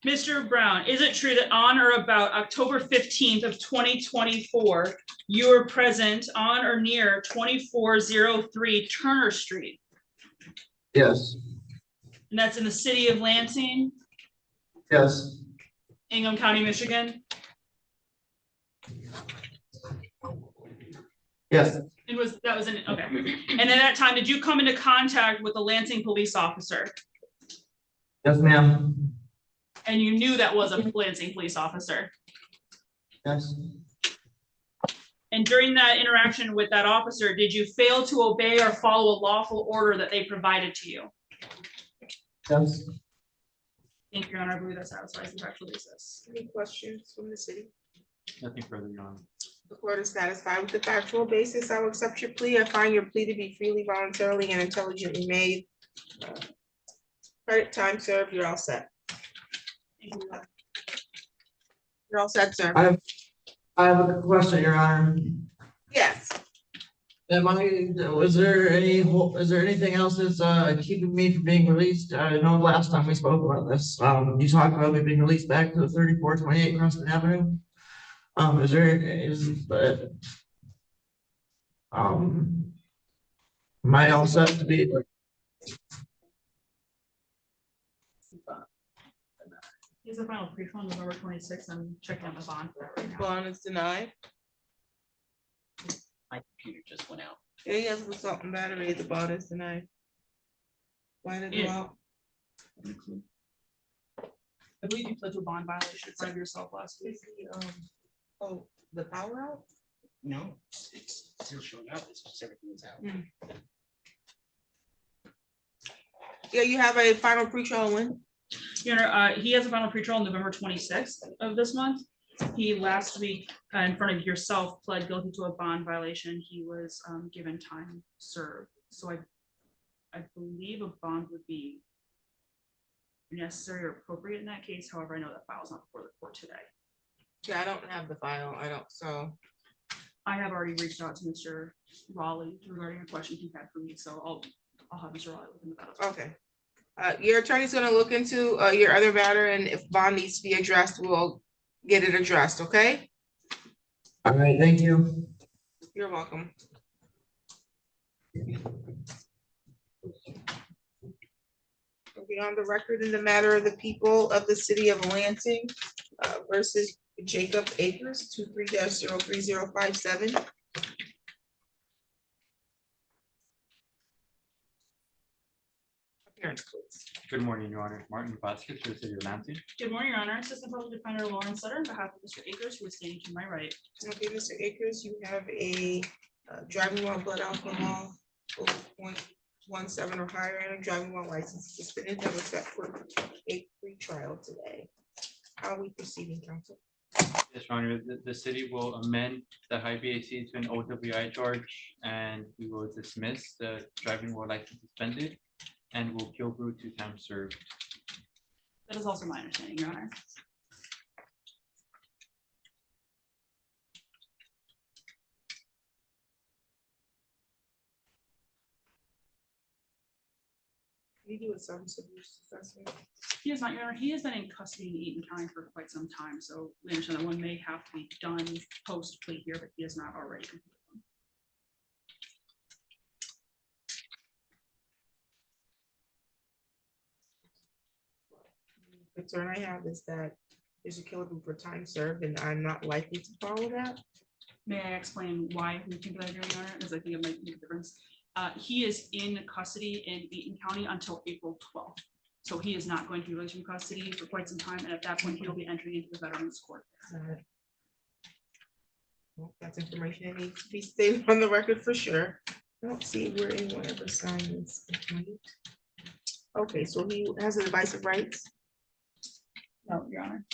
Mr. Brown, is it true that on or about October 15th of 2024, you were present on or near 2403 Turner Street? Yes. And that's in the city of Lansing, Yes. Ingham County, Michigan? Yes. That was okay. And at that time, did you come into contact with a Lansing police officer? Yes, ma'am. And you knew that was a Lansing police officer? Yes. And during that interaction with that officer, did you fail to obey or follow a lawful order that they provided to you? Yes. Thank you, Your Honor. I believe that satisfies the factual basis. Any questions from the city? Nothing further, Your Honor. The court is satisfied with the factual basis. I will accept your plea. I find your plea to be freely, voluntarily, and intelligently made. Credit, time served, you're all set. Thank you. You're all set, sir. I have a question, Your Honor. Yes. Is there anything else that's keeping me from being released? I know last time we spoke about this, you talked about me being released back to the 3428 Kristen Avenue. Am I all set to be? Here's the final pre on November 26th. I'm checking on the bond. Bond is denied. My computer just went out. Yeah, he has an assault and battery. The bond is denied. Why did it go out? I believe you pled to a bond violation in front of yourself last week. Oh, the power out? No, it's still showing up. It's just everything is out. Yeah, you have a final pretrial when? Your Honor, he has a final pretrial on November 26th of this month. He last week, in front of yourself, pled guilty to a bond violation. He was given time served. So I believe a bond would be necessary or appropriate in that case. However, I know that file's not before the court today. Yeah, I don't have the file. I don't, so. I have already reached out to Mr. Raleigh regarding a question he had for me, so I'll have Mr. Raleigh look into that. Okay. Your attorney's gonna look into your other matter, and if bond needs to be addressed, we'll get it addressed, okay? All right, thank you. You're welcome. Be on the record in the matter of the people of the city of Lansing versus Jacob Akers, 23-03057. Appearance, please. Good morning, Your Honor. Martin Vasquez for the city of Lansing. Good morning, Your Honor. Assistant Public Defender Lauren Sutter on behalf of Mr. Akers, who is standing to my right. Okay, Mr. Akers, you have a driving while blood alcohol over 0.17 or higher, and a driving while license suspended that was set for a pre-trial today. How are we proceeding, counsel? Yes, Your Honor, the city will amend the high BAC to an OWI charge, and we will dismiss the driving while license suspended, and will kill Brew to time served. That is also my understanding, Your Honor. Can you do a substance abuse assessment? He is not, Your Honor. He has been in custody in Eaton County for quite some time, so we understand that one may have to be done post plea here, but he has not already completed one. The concern I have is that there's a killer group for time served, and I'm not likely to follow that. May I explain why we think that, Your Honor? Because I think it might make a difference. He is in custody in Eaton County until April 12th. So he is not going to be released from custody for quite some time, and at that point, he'll be entering into the Veterans Court. Well, that's information that needs to be stated on the record for sure. I don't see where anyone ever signed this complaint. Okay, so he has a device of rights. No, Your Honor.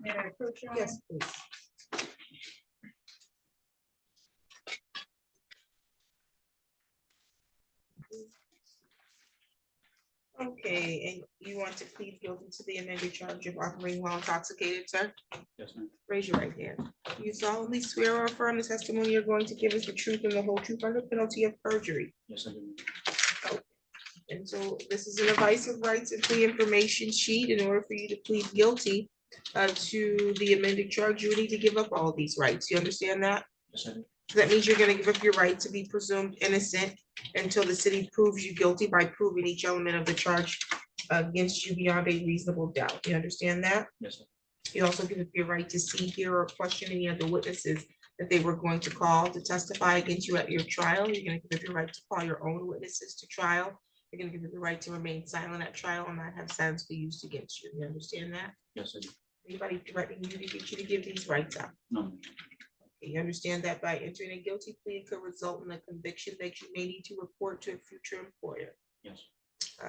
May I approach, Your Honor? Yes, please. Okay, and you want to plead guilty to the amended charge of operating while intoxicated, sir? Yes, ma'am. Raise your right hand. You solemnly swear or affirm the testimony you're going to give us the truth and the whole truth under penalty of perjury. Yes, I do. Okay. And so this is an advice of rights and plea information sheet. In order for you to plead guilty to the amended charge, you would need to give up all these rights. You understand that? Yes, I do. So that means you're gonna give up your right to be presumed innocent until the city proves you guilty by proving each element of the charge against you beyond a reasonable doubt. You understand that? Yes, sir. You also give up your right to see, hear, or question any of the witnesses that they were going to call to testify against you at your trial. You're gonna give up your right to call your own witnesses to trial. You're gonna give up the right to remain silent at trial and not have silence be used against you. You understand that? Yes, I do. Anybody threatening you to get you to give these rights up? No. You understand that by entering a guilty plea, it could result in a conviction that you may need to report to a future employer. Yes.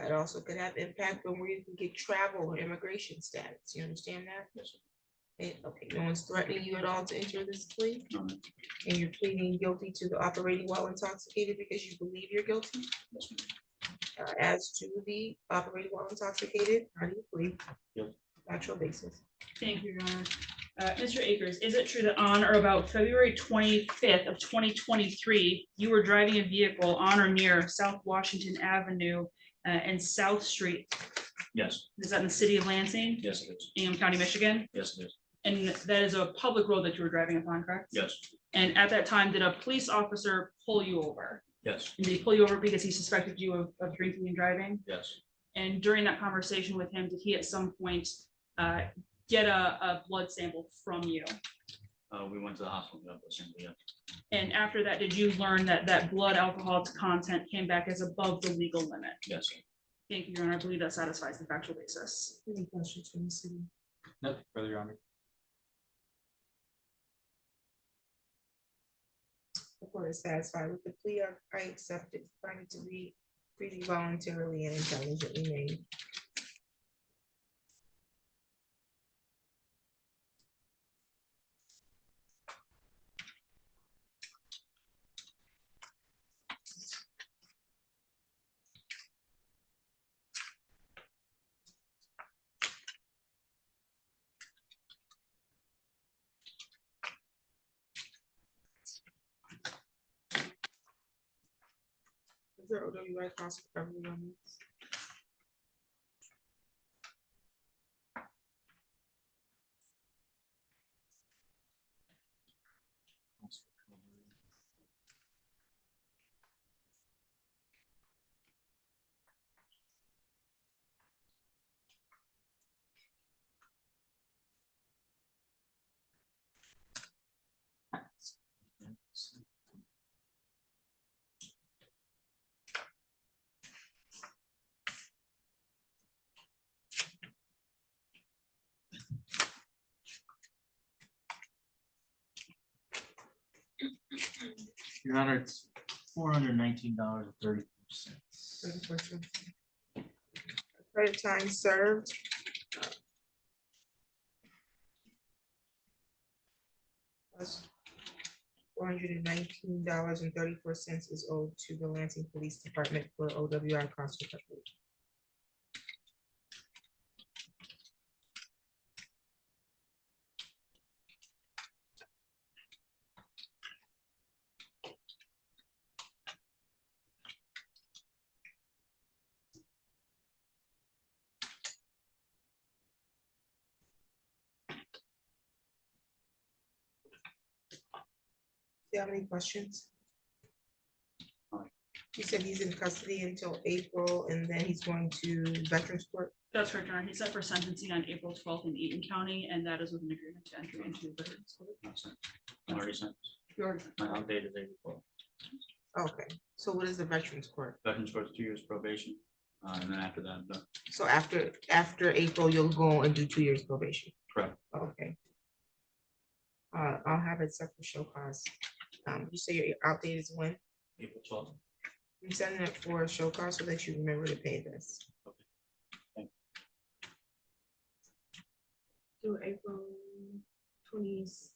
It also could have impact on where you can get travel or immigration status. You understand that? Yes, sir. Okay, no one's threatening you at all to enter this plea? No. And you're pleading guilty to the operating while intoxicated because you believe you're guilty? Yes, ma'am. As to the operating while intoxicated, how do you plead? Yes. Actual basis. Thank you, Your Honor. Mr. Akers, is it true that on or about February 25th of 2023, you were driving a vehicle on or near South Washington Avenue and South Street Yes. Is that in the city of Lansing? Yes, it is. Ingham County, Michigan? Yes, it is. And that is a public road that you were driving upon, correct? Yes. And at that time, did a police officer pull you over? Yes. And did he pull you over because he suspected you of drinking and driving? Yes. And during that conversation with him, did he at some point get a blood sample from you? We went to the hospital. Got the sample, yeah. And after that, did you learn that that blood alcohol content came back as above the legal limit? Yes. Thank you, Your Honor. I believe that satisfies the factual basis. Any questions from the city? Nothing further, Your Honor. The court is satisfied with the plea. I accept it, finding to be freely, voluntarily, and intelligently made. Is there OWI cost recovery on this? Your Honor, it's $419.34. 34 cents. Credit time served. Plus $419.34 is owed to the Lansing Police Department for OWI cost recovery. Do you have any questions? You said he's in custody until April and then he's going to Veterans Court? That's correct, Your Honor. He's set for sentencing on April 12th in Eaton County, and that is with an agreement to enter into Veterans Court. I already sent. You already- My outdate is April. Okay, so what is the Veterans Court? Veterans Court's 2 years probation, and then after that, I'm done. So after April, you'll go and do 2 years probation? Correct. Okay. I'll have it set for show cause. You say your outdate is when? April 12th. I'm sending it for a show cause so that you remember to pay this. Through April 20th.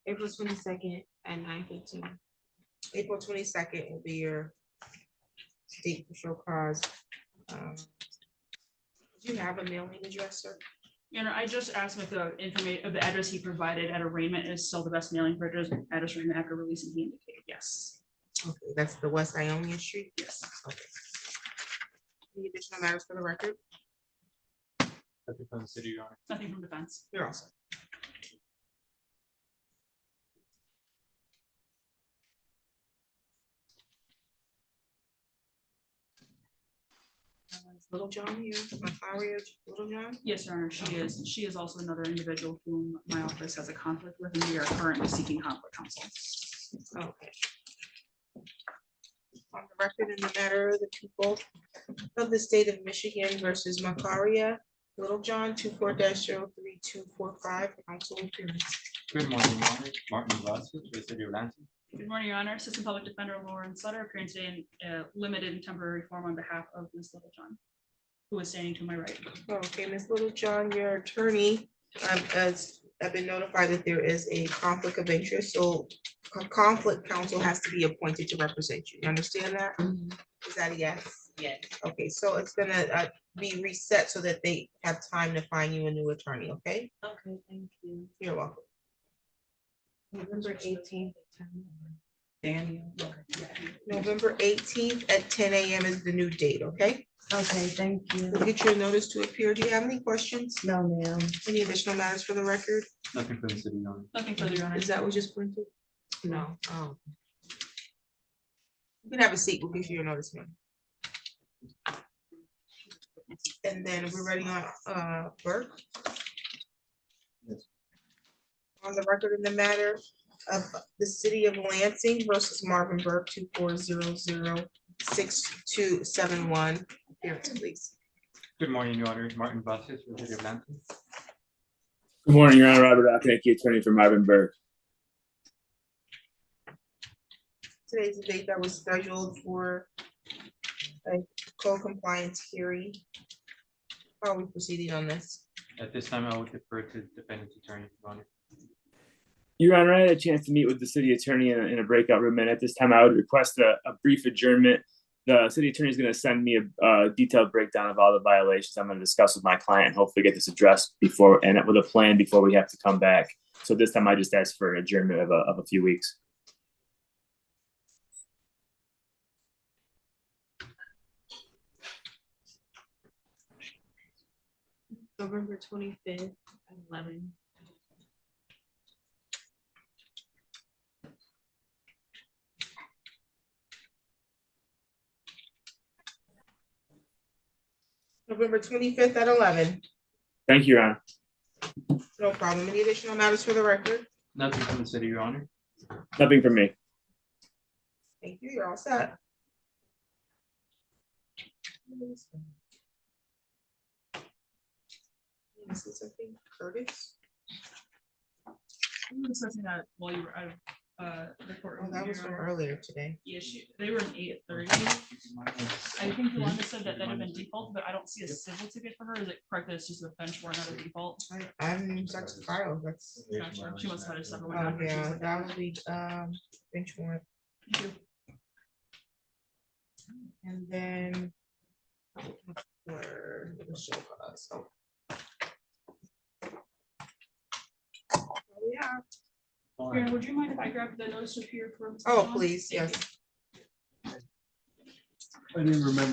April 22nd at 9:15. April 22nd will be your date for show cause. Do you have a mailing address, sir? Your Honor, I just asked him if the information of the address he provided at arraignment is still the best mailing for address arraignment after release, and he indicated yes. Okay, that's the West Ionian Street? Yes. Okay. Any additional matters for the record? Nothing from the city, Your Honor. Nothing from defense. You're awesome. Littlejohn here, Marcaria, Littlejohn? Yes, Your Honor, she is. She is also another individual whom my office has a conflict with, and we are currently seeking conflict counsel. Okay. On the record in the matter of the people of the state of Michigan versus Marcaria, Littlejohn 24-03245, counsel appearance. Good morning, Your Honor. Martin Vasquez for the city of Lansing. Good morning, Your Honor. Assistant Public Defender Lauren Sutter appearing today in limited and temporary form on behalf of Ms. Littlejohn, who is standing to my right. Okay, Ms. Littlejohn, your attorney has been notified that there is a conflict of interest, so conflict counsel has to be appointed to represent you. You understand that? Is that a yes? Yes. Okay, so it's gonna be reset so that they have time to find you a new attorney, okay? Okay, thank you. You're welcome. November 18th. Daniel. November 18th at 10 a.m. is the new date, okay? Okay, thank you. We'll get your notice to appear. Do you have any questions? No, ma'am. Any additional matters for the record? Nothing from the city, Your Honor. Nothing further, Your Honor. Is that what just printed? No. Oh. You can have a seat. We'll give you your notice, ma'am. And then we're ready on Burke. On the record in the matter of the city of Lansing versus Marvin Burke, 24006271. Appearance, please. Good morning, Your Honor. Martin Vasquez, for the city of Lansing. Good morning, Your Honor. Robert Akinaki, attorney for Marvin Burke. Today's the date that was scheduled for a co-compliance hearing. How are we proceeding on this? At this time, I would defer to the defendant's attorney, Your Honor. Your Honor, I had a chance to meet with the city attorney in a breakout room, and at this time, I would request a brief adjournment. The city attorney is going to send me a detailed breakdown of all the violations I'm going to discuss with my client and hopefully get this addressed before, and with a plan before we have to come back. So this time, I just asked for an adjournment of a few weeks. November 25th at 11. November 25th at 11. Thank you, Your Honor. No problem. Any additional matters for the record? Nothing from the city, Your Honor. Nothing from me. Thank you. You're all set. This is something, Curtis. We were discussing that while you were out of the courtroom. Oh, that was from earlier today. Yeah, they were in 8:30. I think Yolanda said that had been default, but I don't see a civil ticket for her. Is it correct that it's just a bench warrant, not a default? I haven't checked the file. That's. Gotcha. She must have had a separate one. Oh, yeah, that would be bench warrant. Thank you. And then. Where it'll show us. Oh. Yeah. Karen, would you mind if I grab the notice of here for? Oh, please, yes. I didn't remember.